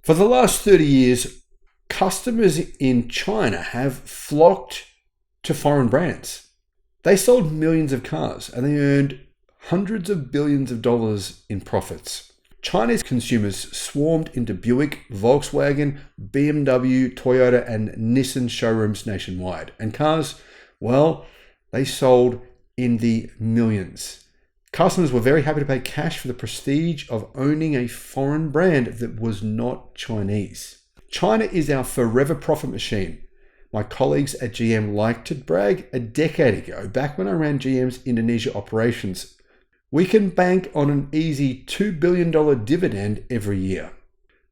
For the last 30 years, customers in China have flocked to foreign brands. They sold millions of cars and they earned hundreds of billions of dollars in profits. Chinese consumers swarmed into Buick, Volkswagen, BMW, Toyota, and Nissan showrooms nationwide. And cars, well, they sold in the millions. Customers were very happy to pay cash for the prestige of owning a foreign brand that was not Chinese. China is our forever profit machine. My colleagues at GM liked to brag a decade ago, back when I ran GM's Indonesia operations. We can bank on an easy $2 billion dividend every year.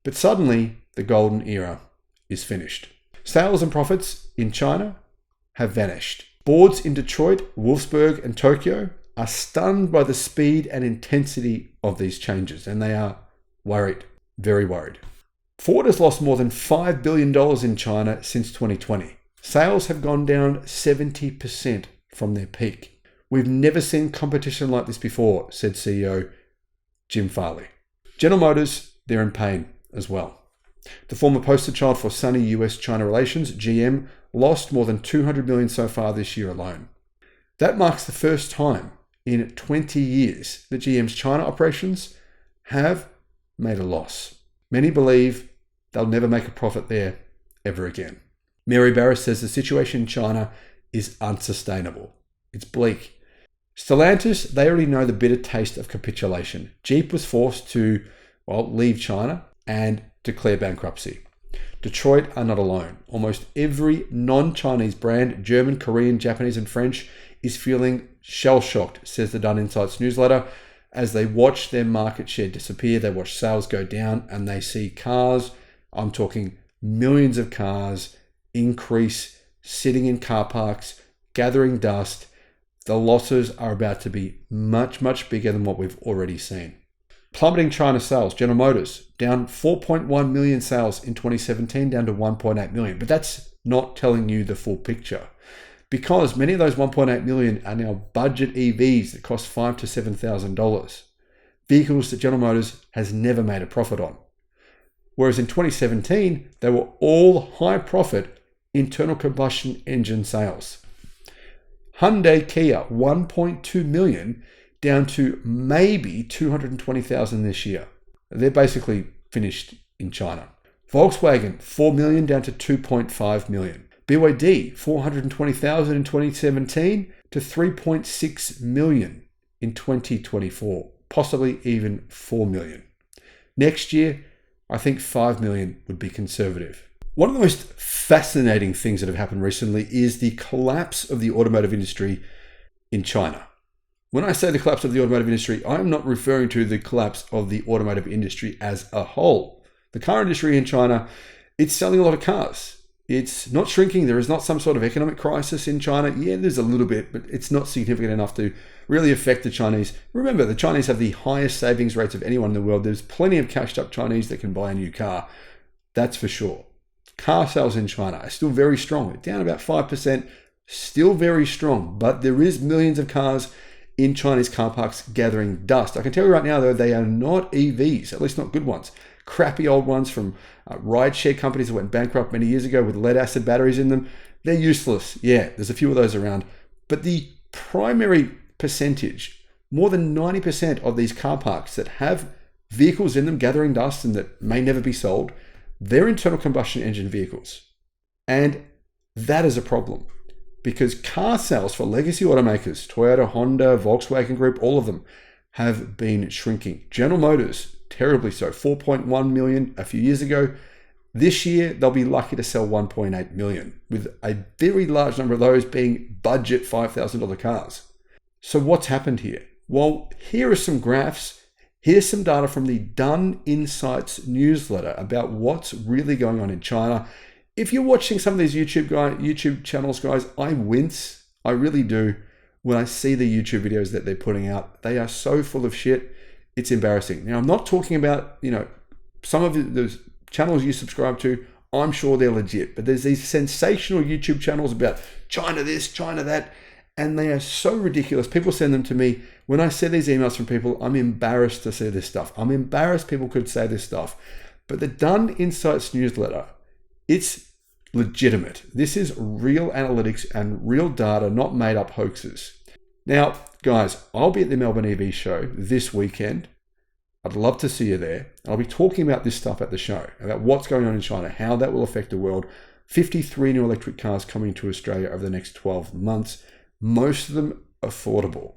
But suddenly, the golden era is finished. Sales and profits in China have vanished. Boards in Detroit, Wolfsburg, and Tokyo are stunned by the speed and intensity of these changes, and they are worried, very worried. Ford has lost more than $5 billion in China since 2020. Sales have gone down 70% from their peak. We've never seen competition like this before, said CEO Jim Farley. General Motors, they're in pain as well. The former poster child for sunny US-China relations, GM, lost more than $200 million so far this year alone. That marks the first time in 20 years that GM's China operations have made a loss. Many believe they'll never make a profit there ever again. Mary Barris says the situation in China is unsustainable. It's bleak. Stellantis, they already know the bitter taste of capitulation. Jeep was forced to, leave China and declare bankruptcy. Detroit are not alone. Almost every non-Chinese brand, German, Korean, Japanese, and French, is feeling shell-shocked, says the Dun Insights newsletter. As they watch their market share disappear, they watch sales go down, and they see cars, I'm talking millions of cars, increase, sitting in car parks, gathering dust. The losses are about to be much, much bigger than what we've already seen. Plummeting China sales. General Motors down 4.1 million sales in 2017, down to 1.8 million. But that's not telling you the full picture, because many of those 1.8 million are now budget EVs that cost $5,000 to $7,000. Vehicles that General Motors has never made a profit on. Whereas in 2017, they were all high profit internal combustion engine sales. Hyundai Kia, 1.2 million, down to maybe 220,000 this year. They're basically finished in China. Volkswagen, 4 million down to 2.5 million. BYD, 420,000 in 2017 to 3.6 million in 2024, possibly even 4 million. Next year, I think 5 million would be conservative. One of the most fascinating things that have happened recently is the collapse of the automotive industry in China. When I say the collapse of the automotive industry, I'm not referring to the collapse of the automotive industry as a whole. The car industry in China, it's selling a lot of cars. It's not shrinking. There is not some sort of economic crisis in China. Yeah, there's a little bit, but it's not significant enough to really affect the Chinese. Remember, the Chinese have the highest savings rates of anyone in the world. There's plenty of cashed up Chinese that can buy a new car. That's for sure. Car sales in China are still very strong. They're down about 5%, still very strong, but there is millions of cars in Chinese car parks gathering dust. I can tell you right now, though, they are not EVs, at least not good ones. Crappy old ones from rideshare companies that went bankrupt many years ago with lead acid batteries in them. They're useless. Yeah, there's a few of those around. But the primary percentage, more than 90% of these car parks that have vehicles in them gathering dust and that may never be sold, they're internal combustion engine vehicles. And that is a problem, because car sales for legacy automakers, Toyota, Honda, Volkswagen Group, all of them have been shrinking. General Motors, terribly so, 4.1 million a few years ago. This year, they'll be lucky to sell 1.8 million, with a very large number of those being budget $5,000 cars. So what's happened here? Well, here are some graphs. Here's some data from the Dun Insights newsletter about what's really going on in China. If you're watching some of these YouTube channels, guys, I wince. I really do when I see the YouTube videos that they're putting out. They are so full of shit. It's embarrassing. Now, I'm not talking about, some of the channels you subscribe to. I'm sure they're legit, but there's these sensational YouTube channels about China this, China that, and they are so ridiculous. People send them to me. When I see these emails from people, I'm embarrassed to see this stuff. I'm embarrassed people could say this stuff. But the Done Insights newsletter, it's legitimate. This is real analytics and real data, not made up hoaxes. Now, guys, I'll be at the Melbourne EV show this weekend. I'd love to see you there. I'll be talking about this stuff at the show, about what's going on in China, how that will affect the world. 53 new electric cars coming to Australia over the next 12 months, most of them affordable.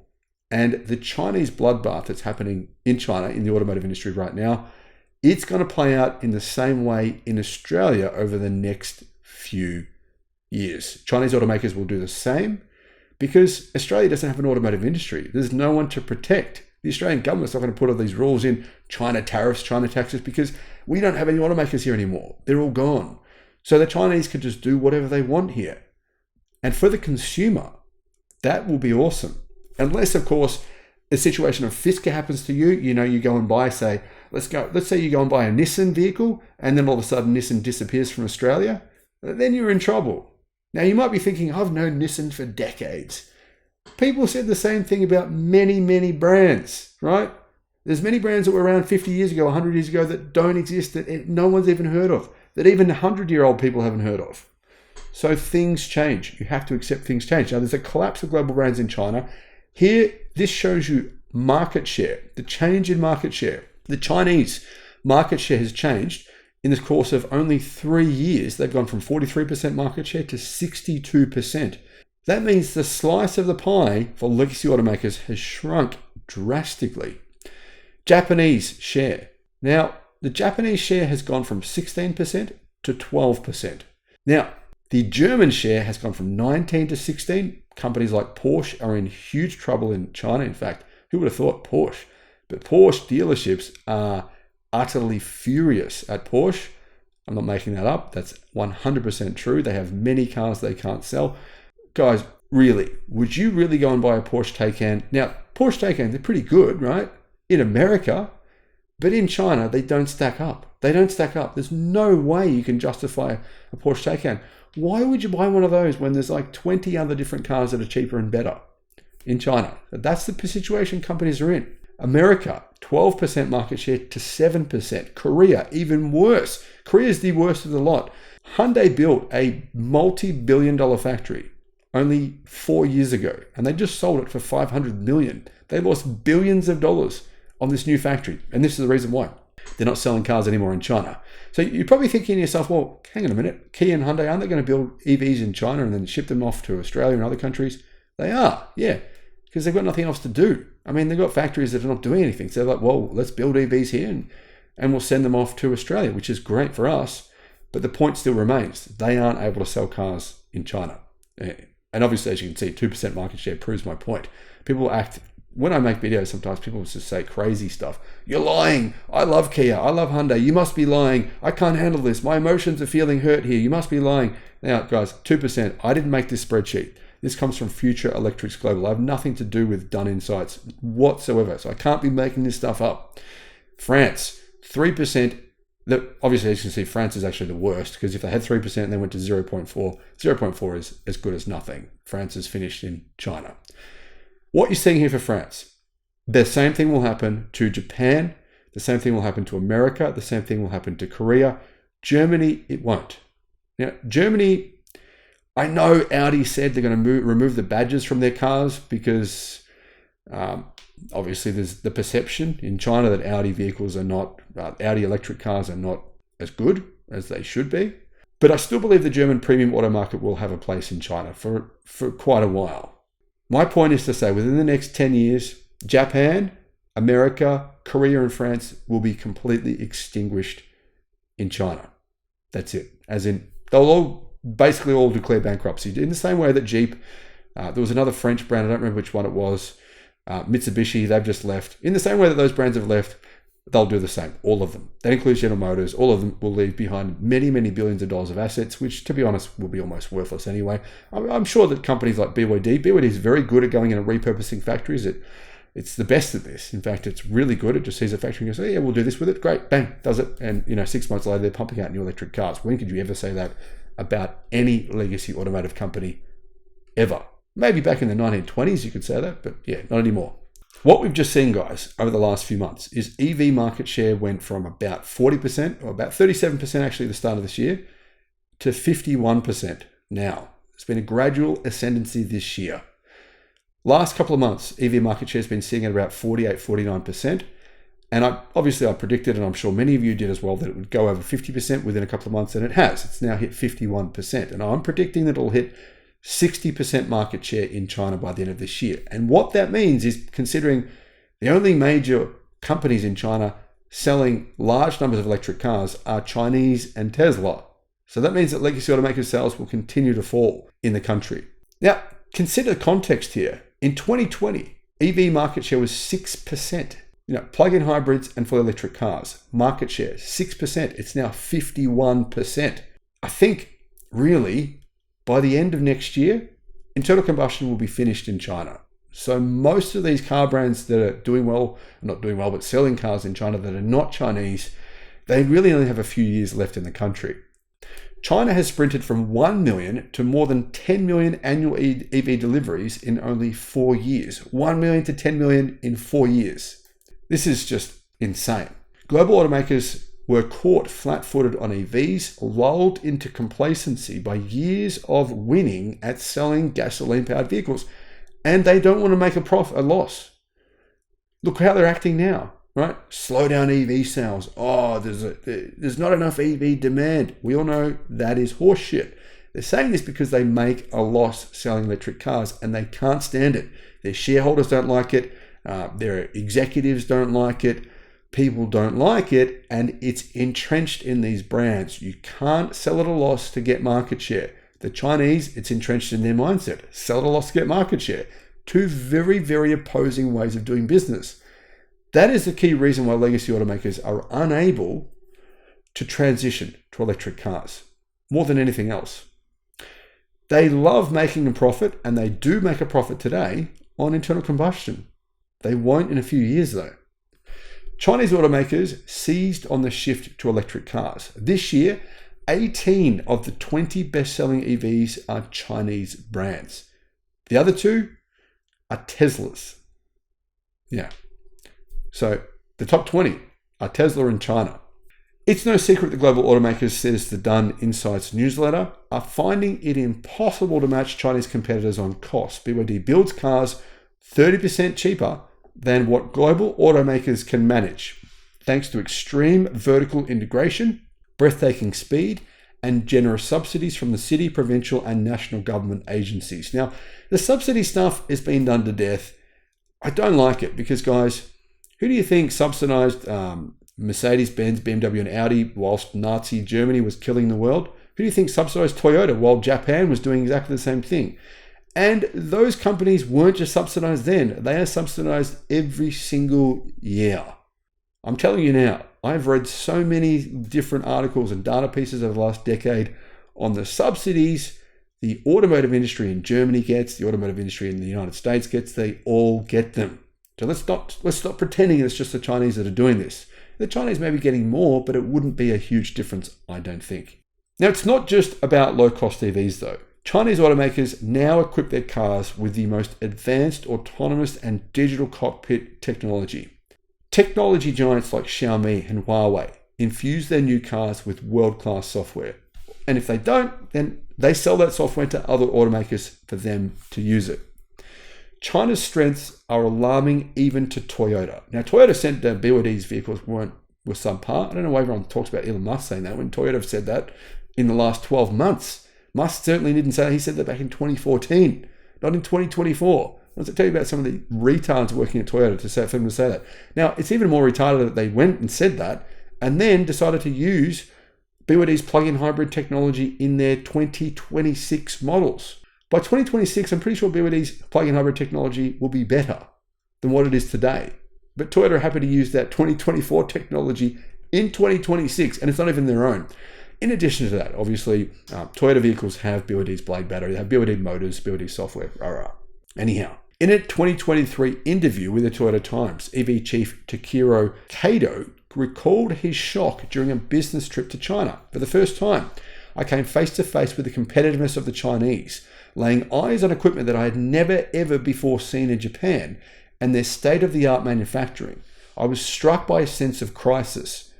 And the Chinese bloodbath that's happening in China, in the automotive industry right now, it's going to play out in the same way in Australia over the next few years. Chinese automakers will do the same because Australia doesn't have an automotive industry. There's no one to protect. The Australian government's not going to put all these rules in, China tariffs, China taxes, because we don't have any automakers here anymore. They're all gone. So the Chinese can just do whatever they want here. And for the consumer, that will be awesome. Unless, of course, a situation of Fisker happens to you, you go and buy, say, let's say you go and buy a Nissan vehicle, and then all of a sudden Nissan disappears from Australia, then you're in trouble. Now, you might be thinking, I've known Nissan for decades. People said the same thing about many, many brands, right? There's many brands that were around 50 years ago, 100 years ago that don't exist, that no one's even heard of, that even 100-year-old people haven't heard of. So things change. You have to accept things change. Now, there's a collapse of global brands in China. Here, this shows you market share, the change in market share. The Chinese market share has changed in the course of only 3 years. They've gone from 43% market share to 62%. That means the slice of the pie for legacy automakers has shrunk drastically. Japanese share. Now, the Japanese share has gone from 16% to 12%. Now, the German share has gone from 19 to 16. Companies like Porsche are in huge trouble in China. In fact, who would have thought Porsche? But Porsche dealerships are utterly furious at Porsche. I'm not making that up. That's 100% true. They have many cars they can't sell. Guys, really, would you really go and buy a Porsche Taycan? Now, Porsche Taycans are pretty good, right? In America, but in China, they don't stack up. They don't stack up. There's no way you can justify a Porsche Taycan. Why would you buy one of those when there's like 20 other different cars that are cheaper and better in China? That's the situation companies are in. America, 12% market share to 7%. Korea, even worse. Korea is the worst of the lot. Hyundai built a multi-billion-dollar factory only 4 years ago, and they just sold it for $500 million. They lost billions of dollars on this new factory, and this is the reason why. They're not selling cars anymore in China. So you're probably thinking to yourself, well, hang on a minute, Kia and Hyundai, aren't they going to build EVs in China and then ship them off to Australia and other countries? They are, yeah, because they've got nothing else to do. I mean, they've got factories that are not doing anything. So they're like, well, let's build EVs here and we'll send them off to Australia, which is great for us. But the point still remains, they aren't able to sell cars in China. And obviously, as you can see, 2% market share proves my point. People act, when I make videos, sometimes people just say crazy stuff. You're lying. I love Kia. I love Hyundai. You must be lying. I can't handle this. My emotions are feeling hurt here. You must be lying. Now, guys, 2%. I didn't make this spreadsheet. This comes from Future Electrics Global. I have nothing to do with Done Insights whatsoever. So I can't be making this stuff up. France, 3%. Obviously, as you can see, France is actually the worst because if they had 3% and they went to 0.4, 0.4 is as good as nothing. France is finished in China. What you're seeing here for France, the same thing will happen to Japan. The same thing will happen to America. The same thing will happen to Korea. Germany, it won't. Now, Germany, I know Audi said they're going to remove the badges from their cars because obviously there's the perception in China that Audi vehicles are not, Audi electric cars are not as good as they should be. But I still believe the German premium auto market will have a place in China for quite a while. My point is to say within the next 10 years, Japan, America, Korea and France will be completely extinguished in China. That's it. As in, they'll basically all declare bankruptcy. In the same way that Jeep, there was another French brand, I don't remember which one it was, Mitsubishi, they've just left. In the same way that those brands have left, they'll do the same, all of them. That includes General Motors. All of them will leave behind many, many billions of dollars of assets, which, to be honest, will be almost worthless anyway. I'm sure that companies like BYD is very good at going in and repurposing factories. It's the best at this. In fact, it's really good. It just sees a factory and goes, oh, yeah, we'll do this with it. Great, bang, does it. And 6 months later, they're pumping out new electric cars. When could you ever say that about any legacy automotive company ever? Maybe back in the 1920s you could say that, but yeah, not anymore. What we've just seen, guys, over the last few months is EV market share went from about 40%, or about 37% actually at the start of this year, to 51% now. It's been a gradual ascendancy this year. Last couple of months, EV market share has been sitting at about 48, 49%. And I predicted, and I'm sure many of you did as well, that it would go over 50% within a couple of months, and it has. It's now hit 51%. And I'm predicting that it'll hit 60% market share in China by the end of this year. And what that means is, considering the only major companies in China selling large numbers of electric cars are Chinese and Tesla. So that means that legacy automakers sales will continue to fall in the country. Now, consider the context here. In 2020, EV market share was 6%. Plug-in hybrids and full electric cars, market share 6%. It's now 51%. I think really by the end of next year, internal combustion will be finished in China. So most of these car brands that are doing well, not doing well, but selling cars in China that are not Chinese, they really only have a few years left in the country. China has sprinted from 1 million to more than 10 million annual EV deliveries in only 4 years. 1 million to 10 million in 4 years. This is just insane. Global automakers were caught flat-footed on EVs, lulled into complacency by years of winning at selling gasoline-powered vehicles. And they don't want to make a loss. Look how they're acting now, right? Slow down EV sales. Oh, there's not enough EV demand. We all know that is horseshit. They're saying this because they make a loss selling electric cars and they can't stand it. Their shareholders don't like it. Their executives don't like it. People don't like it, and it's entrenched in these brands. You can't sell at a loss to get market share. The Chinese, it's entrenched in their mindset. Sell at a loss to get market share. Two very, very opposing ways of doing business. That is the key reason why legacy automakers are unable to transition to electric cars, more than anything else. They love making a profit, and they do make a profit today on internal combustion. They won't in a few years though. Chinese automakers seized on the shift to electric cars. This year, 18 of the 20 best-selling EVs are Chinese brands. The other two are Teslas. Yeah. So the top 20 are Tesla and China. It's no secret that global automakers, says the Dun Insights newsletter, are finding it impossible to match Chinese competitors on cost. BYD builds cars 30% cheaper than what global automakers can manage, thanks to extreme vertical integration, breathtaking speed, and generous subsidies from the city, provincial, and national government agencies. Now, the subsidy stuff is being done to death. I don't like it because, guys, who do you think subsidized Mercedes-Benz, BMW, and Audi whilst Nazi Germany was killing the world? Who do you think subsidized Toyota while Japan was doing exactly the same thing? And those companies weren't just subsidized then. They are subsidized every single year. I'm telling you now, I've read so many different articles and data pieces over the last decade on the subsidies the automotive industry in Germany gets, the automotive industry in the United States gets. They all get them. So let's stop pretending it's just the Chinese that are doing this. The Chinese may be getting more, but it wouldn't be a huge difference, I don't think. Now, it's not just about low-cost EVs, though. Chinese automakers now equip their cars with the most advanced autonomous and digital cockpit technology. Technology giants like Xiaomi and Huawei infuse their new cars with world-class software. And if they don't, then they sell that software to other automakers for them to use it. China's strengths are alarming even to Toyota. Now, Toyota said that BYD's vehicles were subpar. I don't know why everyone talks about Elon Musk saying that when Toyota have said that in the last 12 months. Musk certainly didn't say that. He said that back in 2014, not in 2024. I want to tell you about some of the retards working at Toyota for them to say that. Now, it's even more retarded that they went and said that and then decided to use BYD's plug-in hybrid technology in their 2026 models. By 2026, I'm pretty sure BYD's plug-in hybrid technology will be better than what it is today. But Toyota are happy to use that 2024 technology in 2026, and it's not even their own. In addition to that, obviously, Toyota vehicles have BYD's blade battery, they have BYD motors, BYD software, Anyhow, in a 2023 interview with the Toyota Times, EV chief Takiro Kato recalled his shock during a business trip to China. For the first time, I came face to face with the competitiveness of the Chinese, laying eyes on equipment that I had never ever before seen in Japan, and their state-of-the-art manufacturing, I was struck by a sense of crisis.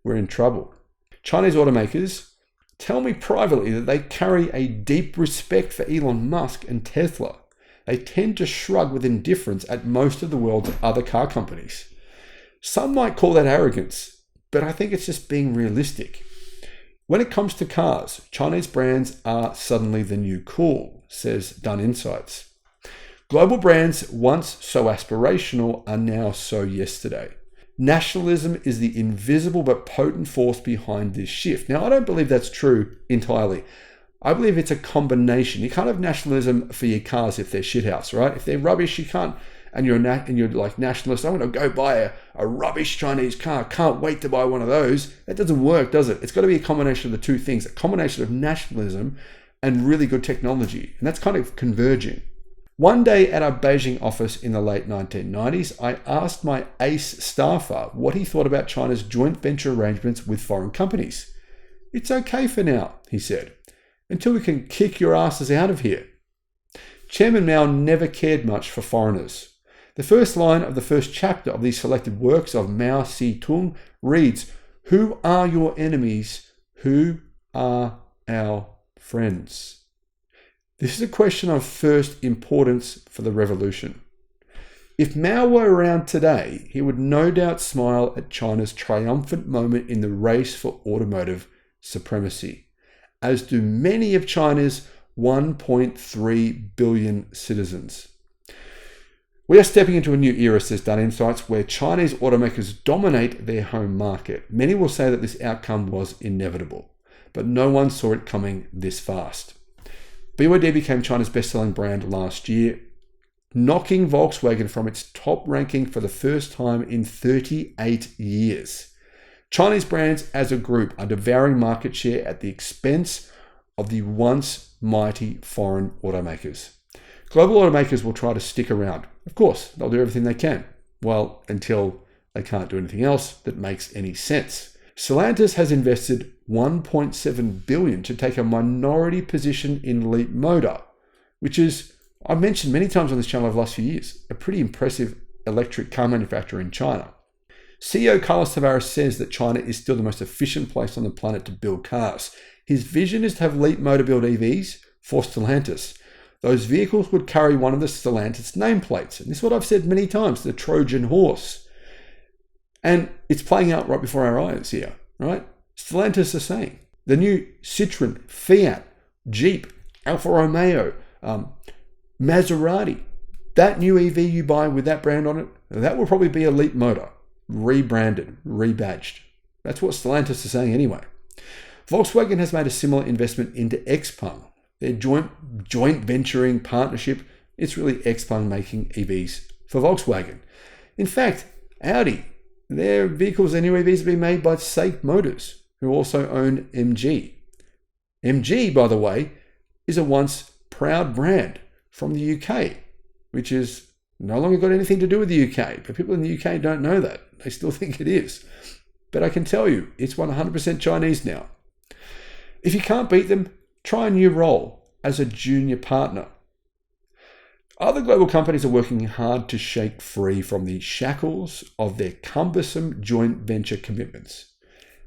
We're in trouble. Chinese automakers tell me privately that they carry a deep respect for Elon Musk and Tesla. They tend to shrug with indifference at most of the world's other car companies. Some might call that arrogance, but I think it's just being realistic. When it comes to cars, Chinese brands are suddenly the new cool, says Dunn Insights. Global brands, once so aspirational, are now so yesterday. Nationalism is the invisible but potent force behind this shift. Now, I don't believe that's true entirely. I believe it's a combination. You can't have nationalism for your cars if they're shithouse, right? If they're rubbish, you can't. And you're like nationalist. I want to go buy a rubbish Chinese car. Can't wait to buy one of those. That doesn't work, does it? It's got to be a combination of the two things. A combination of nationalism and really good technology. And that's kind of converging. One day at our Beijing office in the late 1990s, I asked my ace staffer what he thought about China's joint venture arrangements with foreign companies. It's okay for now, he said, until we can kick your asses out of here. Chairman Mao never cared much for foreigners. The first line of the first chapter of these selected works of Mao Zedong reads, "Who are your enemies? Who are our friends?" This is a question of first importance for the revolution. If Mao were around today, he would no doubt smile at China's triumphant moment in the race for automotive supremacy, as do many of China's 1.3 billion citizens. We are stepping into a new era, says Dunn Insights, where Chinese automakers dominate their home market. Many will say that this outcome was inevitable, but no one saw it coming this fast. BYD became China's best-selling brand last year, knocking Volkswagen from its top ranking for the first time in 38 years. Chinese brands as a group are devouring market share at the expense of the once mighty foreign automakers. Global automakers will try to stick around. Of course, they'll do everything they can. Well, until they can't do anything else that makes any sense. Stellantis has invested $1.7 billion to take a minority position in Leapmotor, which is, I've mentioned many times on this channel over the last few years, a pretty impressive electric car manufacturer in China. CEO Carlos Tavares says that China is still the most efficient place on the planet to build cars. His vision is to have Leapmotor build EVs for Stellantis. Those vehicles would carry one of the Stellantis nameplates. And this is what I've said many times, the Trojan horse. And it's playing out right before our eyes here, right? Stellantis are saying the new Citroen, Fiat, Jeep, Alfa Romeo, Maserati, that new EV you buy with that brand on it, that will probably be a Leapmotor, rebranded, rebadged. That's what Stellantis are saying anyway. Volkswagen has made a similar investment into XPeng. Their joint venturing partnership, it's really XPeng making EVs for Volkswagen. In fact, Audi, their vehicles, their new EVs, have been made by SAIC Motors, who also own MG. MG, by the way, is a once proud brand from the UK, which is no longer got anything to do with the UK. But people in the UK don't know that. They still think it is. But I can tell you, it's 100% Chinese now. If you can't beat them, try a new role as a junior partner. Other global companies are working hard to shake free from the shackles of their cumbersome joint venture commitments.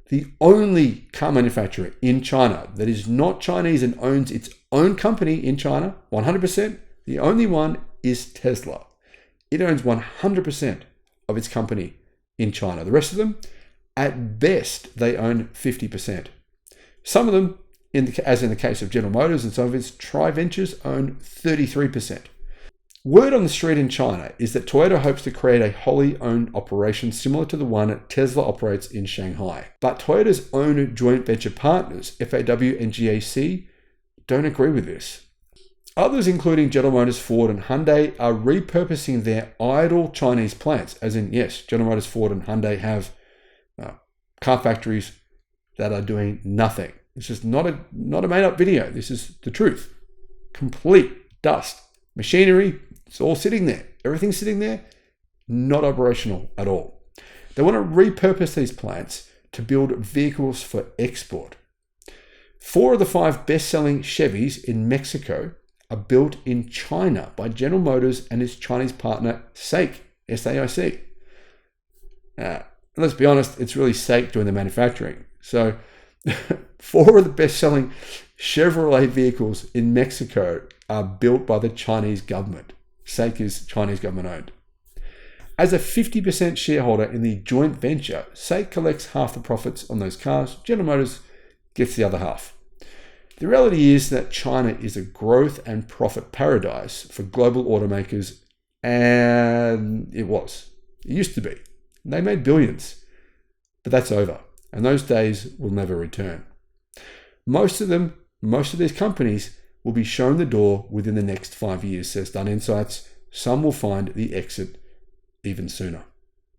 The only car manufacturer in China that is not Chinese and owns its own company in China, 100%, the only one is Tesla. It owns 100% of its company in China. The rest of them, at best, they own 50%. Some of them, as in the case of General Motors and some of its tri-ventures, own 33%. Word on the street in China is that Toyota hopes to create a wholly owned operation similar to the one Tesla operates in Shanghai. But Toyota's own joint venture partners, FAW and GAC, don't agree with this. Others, including General Motors, Ford and Hyundai, are repurposing their idle Chinese plants. As in, yes, General Motors, Ford and Hyundai have car factories that are doing nothing. It's just not a made-up video. This is the truth. Complete dust. Machinery, it's all sitting there. Everything's sitting there, not operational at all. They want to repurpose these plants to build vehicles for export. 4 of the 5 best-selling Chevys in Mexico are built in China by General Motors and its Chinese partner SAIC, S-A-I-C. Let's be honest, it's really SAIC doing the manufacturing. So 4 of the best-selling Chevrolet vehicles in Mexico are built by the Chinese government. SAIC is Chinese government owned. As a 50% shareholder in the joint venture, SAIC collects half the profits on those cars. General Motors gets the other half. The reality is that China is a growth and profit paradise for global automakers, and it was. It used to be. They made billions, but that's over, and those days will never return. Most of these companies will be shown the door within the next 5 years, says Dunn Insights. Some will find the exit even sooner.